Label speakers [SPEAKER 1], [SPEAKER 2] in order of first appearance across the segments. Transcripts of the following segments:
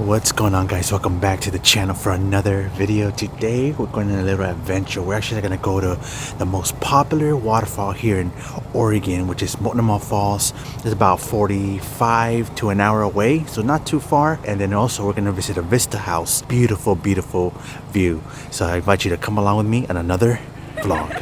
[SPEAKER 1] What's going on, guys? Welcome back to the channel for another video. Today we're going on a little adventure. We're actually going to go to the most popular waterfall here in Oregon, which is Multnomah Falls. It's about 45 to an hour away, so not too far. And then also we're going to visit a Vista House. Beautiful view. So I invite you to come along with me on another vlog.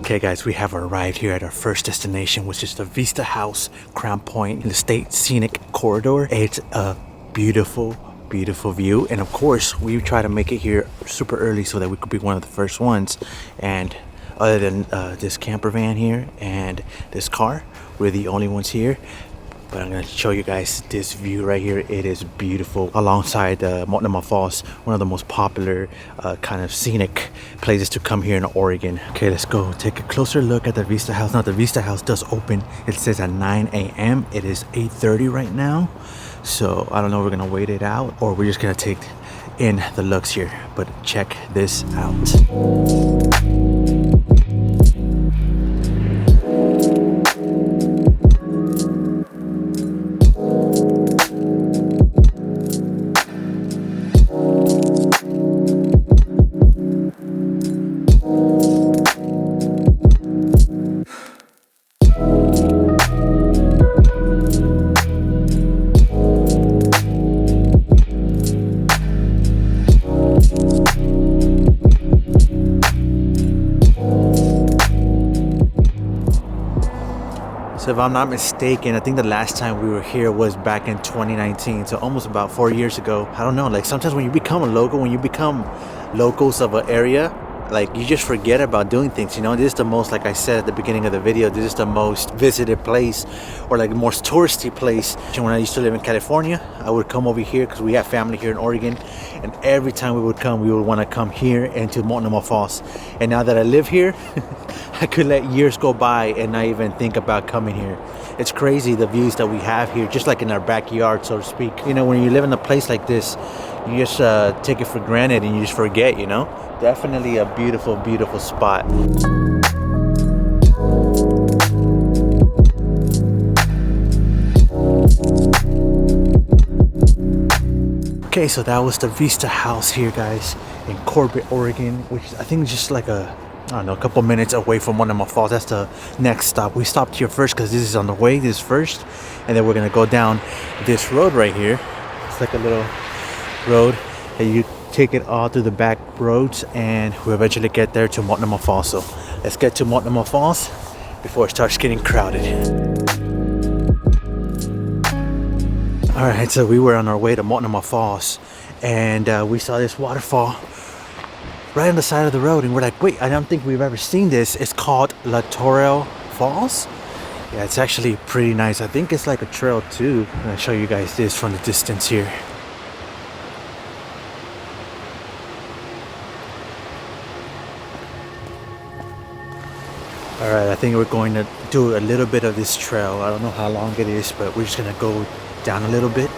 [SPEAKER 1] Okay guys, we have arrived here at our first destination, which is the Vista House Crown Point in the State Scenic Corridor. It's a beautiful view, and of course we try to make it here super early so that we could be one of the first ones. And other than this camper van here and this car, we're the only ones here. But I'm going to show you guys this view right here. It is beautiful alongside Multnomah Falls, one of the most popular kind of scenic places to come here in Oregon. Okay, let's go take a closer look at the Vista House. Now the Vista House does open, it says at 9 a.m. It is 8:30 right now. So I don't know if we're going to wait it out or we're just going to take in the looks here. But check this out. So if I'm not mistaken, I think the last time we were here was back in 2019, so almost about 4 years ago. I don't know, like sometimes when you become a local, when you become locals of an area, like you just forget about doing things, you know. This is the most, like I said at the beginning of the video, this is the most visited place, or like the most touristy place. And when I used to live in California, I would come over here because we have family here in Oregon, and every time we would come, we would want to come here into Multnomah Falls. And now that I live here, I could let years go by and not even think about coming here. It's crazy the views that we have here, just like in our backyard, so to speak. You know, when you live in a place like this, you just take it for granted and you just forget, you know. Definitely a beautiful spot. Okay, so that was the Vista House here, guys, in Corbett, Oregon, which I think is just like a couple minutes away from Multnomah Falls. That's the next stop. We stopped here first because this is on the way, this first, and then we're gonna go down this road right here. It's like a little road that you take it all through the back roads, and we eventually get there to Multnomah Falls. So let's get to Multnomah Falls before it starts getting crowded. All right, so we were on our way to Multnomah Falls, and we saw this waterfall right on the side of the road, and we're like, wait, I don't think we've ever seen this. It's called Latourell Falls. Yeah, it's actually pretty nice. I think it's like a trail too. I'm gonna show you guys this from the distance here. All right, I think we're going to do a little bit of this trail. I don't know how long it is, but we're just gonna go down a little bit.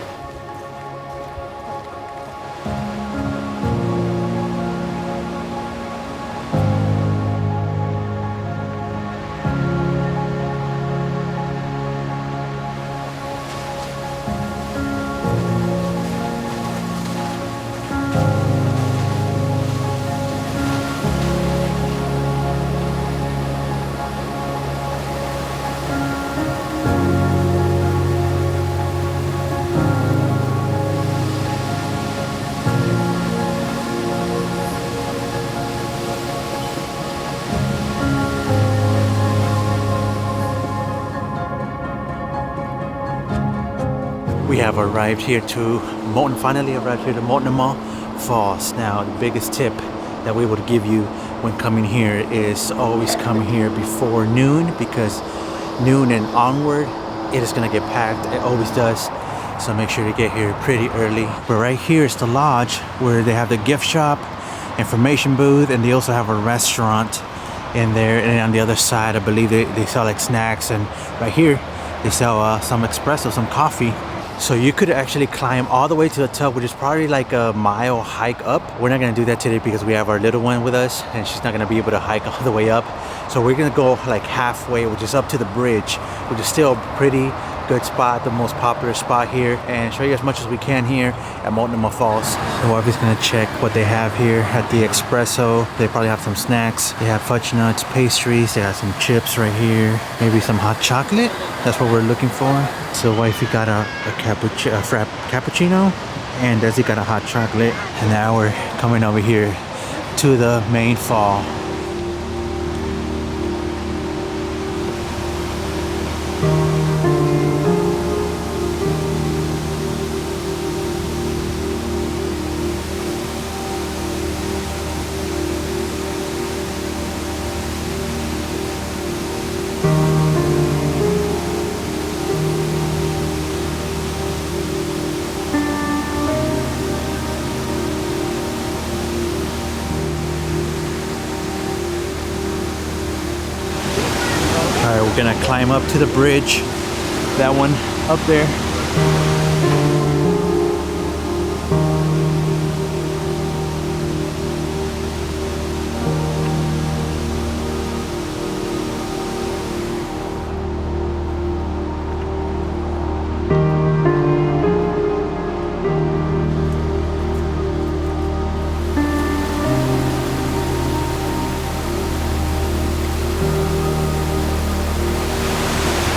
[SPEAKER 1] We have arrived here to finally arrived here to Multnomah Falls. Now, the biggest tip that we would give you when coming here is always come here before noon, because noon and onward, it is gonna get packed. It always does. So make sure to get here pretty early. But right here is the lodge where they have the gift shop, information booth, and they also have a restaurant in there. And on the other side, I believe they sell like snacks, and right here they sell some espresso, some coffee. So you could actually climb all the way to the top, which is probably like a mile hike up. We're not gonna do that today because we have our little one with us and she's not gonna be able to hike all the way up. So we're gonna go like halfway, which is up to the bridge, which is still a pretty good spot, the most popular spot here, and show you as much as we can here at Multnomah Falls. So we're just gonna check what they have here at the espresso. They probably have some snacks. They have fudge nuts, pastries. They have some chips right here. Maybe some hot chocolate. That's what we're looking for. So wifey got a cappuccino, and Desi got a hot chocolate. And now we're coming over here to the main fall. We're gonna climb up to the bridge, that one up there.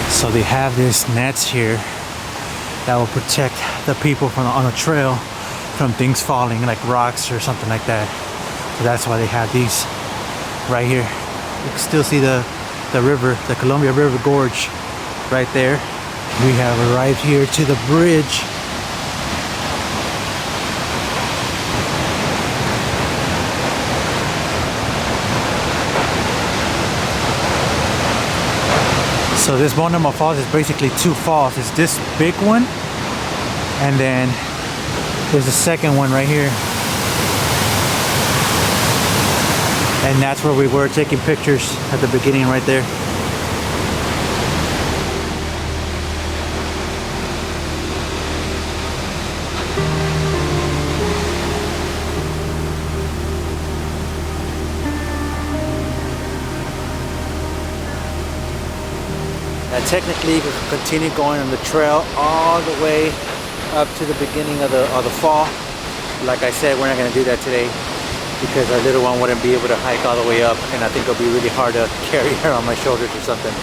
[SPEAKER 1] So they have these nets here that will protect the people from on the trail from things falling, like rocks or something like that. So that's why they have these right here. You can still see the river, the Columbia River Gorge right there. We have arrived here to the bridge. So this Multnomah Falls is basically two falls. It's this big one, and then there's a second one right here. And that's where we were taking pictures at the beginning right there. Technically, we can continue going on the trail all the way up to the beginning of the fall. Like I said, we're not going to do that today because our little one wouldn't be able to hike all the way up, and I think it'll be really hard to carry her on my shoulders or something.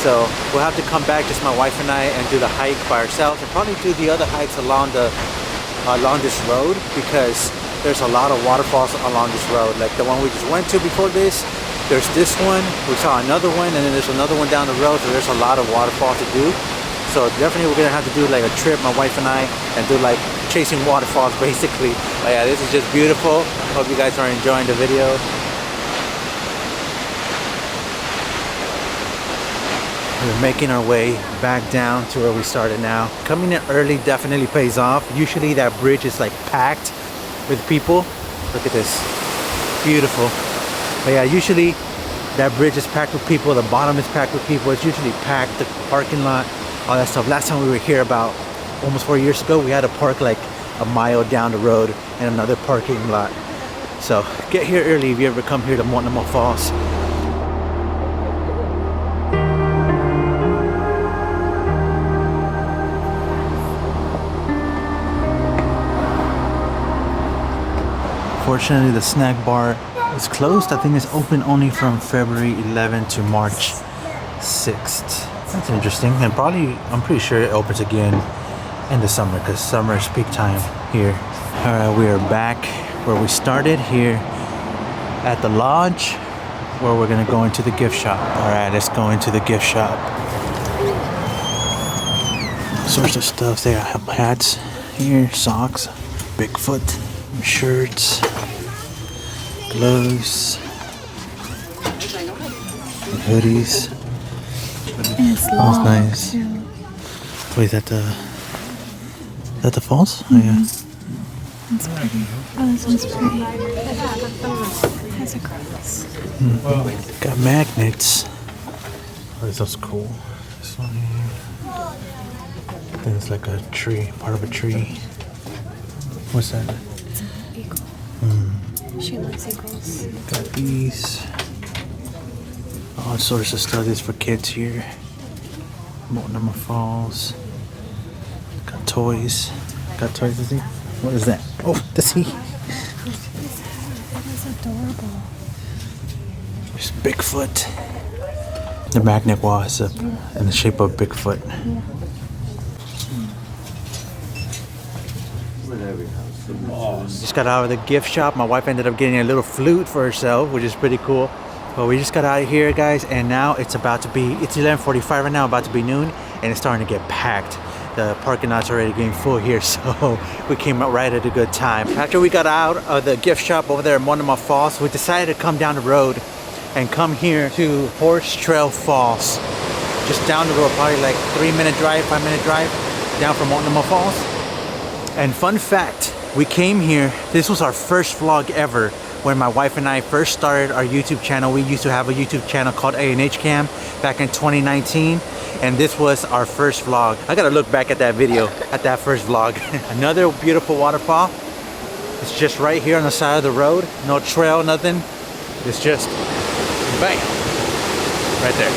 [SPEAKER 1] So we'll have to come back, just my wife and I, and do the hike by ourselves, and probably do the other hikes along this road, because there's a lot of waterfalls along this road. Like the one we just went to before this. There's this one, we saw another one, and then there's another one down the road, so there's a lot of waterfalls to do. So definitely we're gonna have to do like a trip, my wife and I, and do like chasing waterfalls basically. But yeah, this is just beautiful. Hope you guys are enjoying the video. We're making our way back down to where we started now. Coming in early definitely pays off. Usually that bridge is like packed with people. Look at this, beautiful. But yeah, usually that bridge is packed with people, the bottom is packed with people, it's usually packed, the parking lot, all that stuff. Last time we were here about almost 4 years ago, we had to park like a mile down the road in another parking lot. So get here early if you ever come here to Multnomah Falls. Fortunately, the snack bar is closed. I think it's open only from February 11th to March 6th. That's interesting. And probably, I'm pretty sure it opens again in the summer, because summer is peak time here. Alright, we are back where we started, here at the lodge, where we're gonna go into the gift shop. Alright, let's go into the gift shop. All sorts of stuff. They have hats here, socks, Bigfoot, shirts, gloves, hoodies.
[SPEAKER 2] It's long,
[SPEAKER 1] nice.
[SPEAKER 2] too.
[SPEAKER 1] Wait, is that the falls? Oh yeah.
[SPEAKER 2] That's pretty. Oh, this one's pretty. It has a cross.
[SPEAKER 1] Got magnets. Oh, this looks cool. This one here. think it's like a tree, part of a tree. What's that?
[SPEAKER 2] It's an eagle. She loves eagles.
[SPEAKER 1] Got these. All sorts of stuff is for kids here. Multnomah Falls. Got toys. Got toys to see. What is that? Oh, the sea.
[SPEAKER 2] That is adorable.
[SPEAKER 1] There's Bigfoot. The magnet wall is up in the shape of Bigfoot. Just got out of the gift shop. My wife ended up getting a little flute for herself, which is pretty cool. But we just got out of here, guys, and now it's about to be, it's 11:45 right now, about to be noon, and it's starting to get packed. The parking lot's already getting full here, so we came out right at a good time. After we got out of the gift shop over there at Multnomah Falls, we decided to come down the road and come here to Horsetail Falls. Just down the road, probably like 3-minute drive, 5-minute drive down from Multnomah Falls. And fun fact, we came here, this was our first vlog ever. When my wife and I first started our YouTube channel, we used to have a YouTube channel called A&H Cam back in 2019. And this was our first vlog. I gotta look back at that video, at that first vlog. Another beautiful waterfall. It's just right here on the side of the road. No trail, nothing. It's just, bam, right there.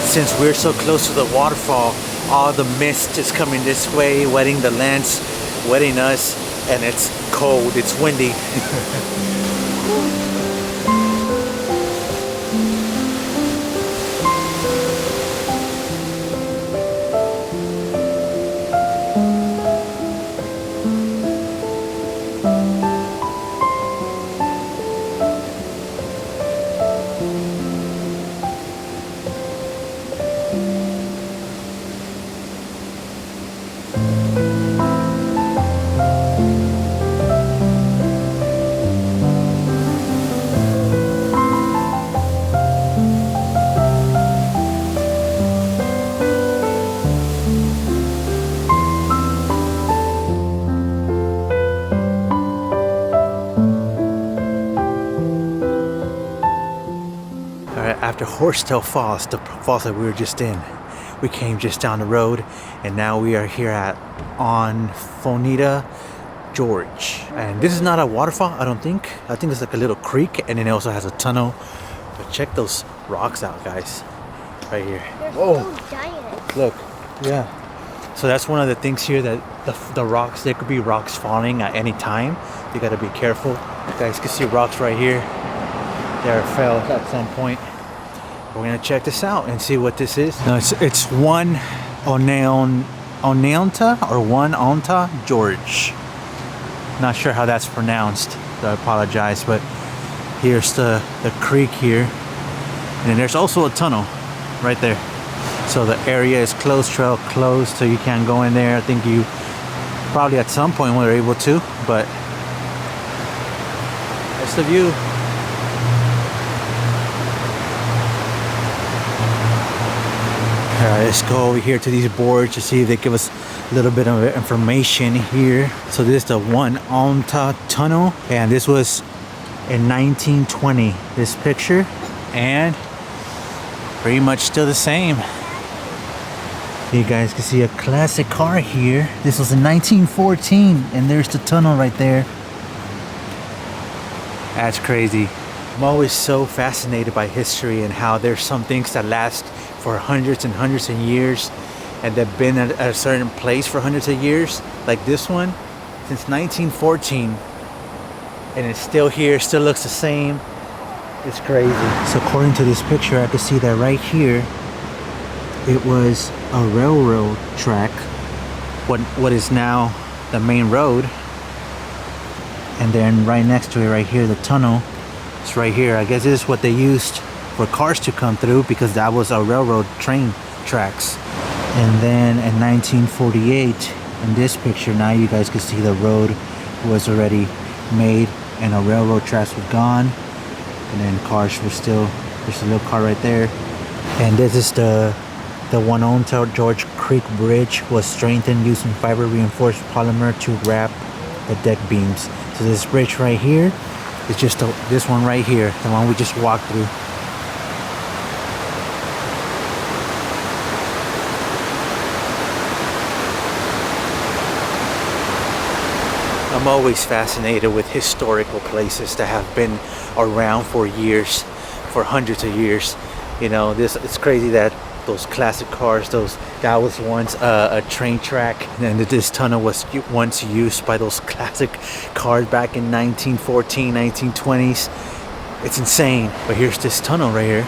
[SPEAKER 1] Since we're so close to the waterfall, all the mist is coming this way, wetting the lens, wetting us, and it's cold, it's windy. After Horsetail Falls, the falls that we were just in, we came just down the road, and now we are here at Oneonta, George. And this is not a waterfall, I don't think. I think it's like a little creek, and then it also has a tunnel. But check those rocks out, guys, right here.
[SPEAKER 3] They're
[SPEAKER 1] Whoa!
[SPEAKER 3] so giant.
[SPEAKER 1] Look, yeah. So that's one of the things here, that the rocks, there could be rocks falling at any time. You got to be careful. You guys can see rocks right here. There fell at some point. We're gonna check this out and see what this is. No, it's Oneonta or Oneonta George. Not sure how that's pronounced, so I apologize, but here's the creek here. And then there's also a tunnel right there. So the area is closed, trail closed, so you can't go in there. I think you probably at some point were able to, but that's the view. Alright, let's go over here to these boards to see if they give us a little bit of information here. So this is the Oneonta Tunnel, and this was in 1920, this picture, and pretty much still the same. You guys can see a classic car here. This was in 1914, and there's the tunnel right there. That's crazy. I'm always so fascinated by history and how there's some things that last for hundreds and hundreds of years, and they've been at a certain place for hundreds of years, like this one since 1914, and it's still here, still looks the same. It's crazy. So according to this picture, I can see that right here it was a railroad track, what is now the main road, and then right next to it right here, the tunnel It's right here. I guess this is what they used for cars to come through, because that was a railroad train tracks. And then in 1948, in this picture, now you guys can see the road was already made and the railroad tracks were gone, and then cars were still, there's a little car right there. And this is the Oneonta George Creek Bridge, was strengthened using fiber reinforced polymer to wrap the deck beams. So this bridge right here is just this one right here, the one we just walked through. I'm always fascinated with historical places that have been around for years, for hundreds of years. You know, it's crazy that those classic cars, that was once a train track, and this tunnel was once used by those classic cars back in 1914, 1920s. It's insane. But here's this tunnel right here.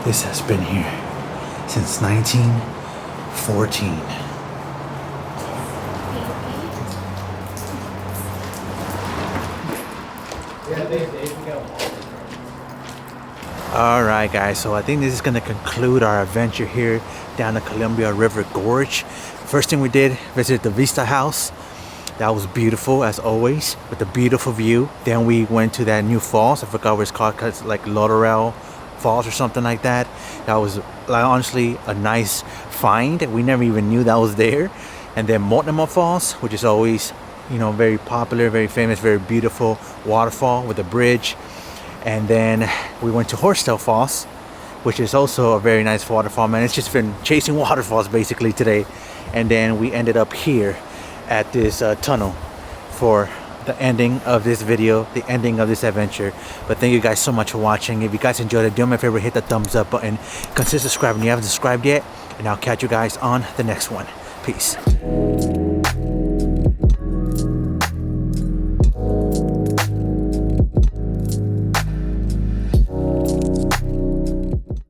[SPEAKER 1] This has been here since 1914. Alright guys, so I think this is going to conclude our adventure here down the Columbia River Gorge. First thing we did, visited the Vista House. That was beautiful as always, with a beautiful view. Then we went to that new falls. I forgot what it's called, cause it's like Latourell Falls or something like that. That was like honestly a nice find. We never even knew that was there. And then Multnomah Falls, which is always, you know, very popular, very famous, very beautiful waterfall with a bridge. And then we went to Horsetail Falls, which is also a very nice waterfall. Man, it's just been chasing waterfalls basically today. And then we ended up here at this tunnel for the ending of this video, the ending of this adventure. But thank you guys so much for watching. If you guys enjoyed it, do me a favor, hit the thumbs up button, consider subscribing if you haven't subscribed yet, and I'll catch you guys on the next one. Peace.